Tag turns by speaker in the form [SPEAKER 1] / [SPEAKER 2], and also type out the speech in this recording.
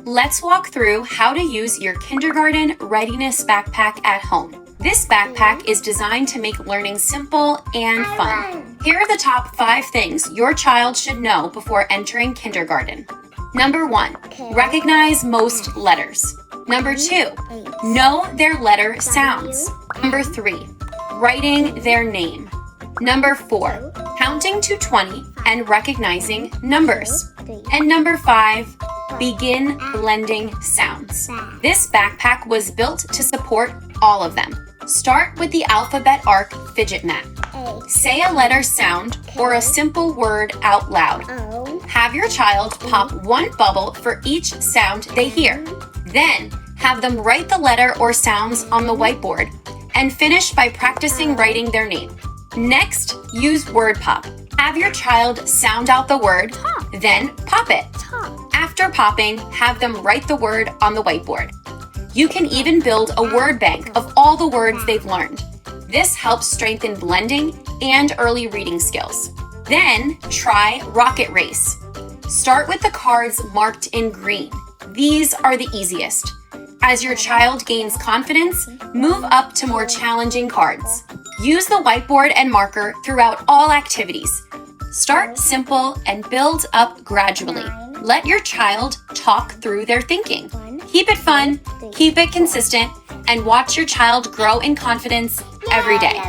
[SPEAKER 1] Let's walk through how to use your Kindergarten Readiness Backpack at home. This backpack is designed to make learning simple and fun. Here are the top 5 things your child should know before entering kindergarten. Number 1, recognize most letters. Number 2, know their letter sounds. Number 3, writing their name. Number 4, counting to 20 and recognizing numbers. And number 5, begin blending sounds. This backpack was built to support all of them. Start with the alphabet arc fidget mat. Say a letter sound or a simple word out loud. Have your child pop one bubble for each sound they hear. Then have them write the letter or sounds on the whiteboard and finish by practicing writing their name. Next, use word pop. Have your child sound out the word, then pop it. After popping, have them write the word on the whiteboard. You can even build a word bank of all the words they've learned. This helps strengthen blending and early reading skills. Then try Rocket Race. Start with the cards marked in green. These are the easiest. As your child gains confidence, move up to more challenging cards. Use the whiteboard and marker throughout all activities. Start simple and build up gradually. Let your child talk through their thinking. Keep it fun, keep it consistent, and watch your child grow in confidence every day.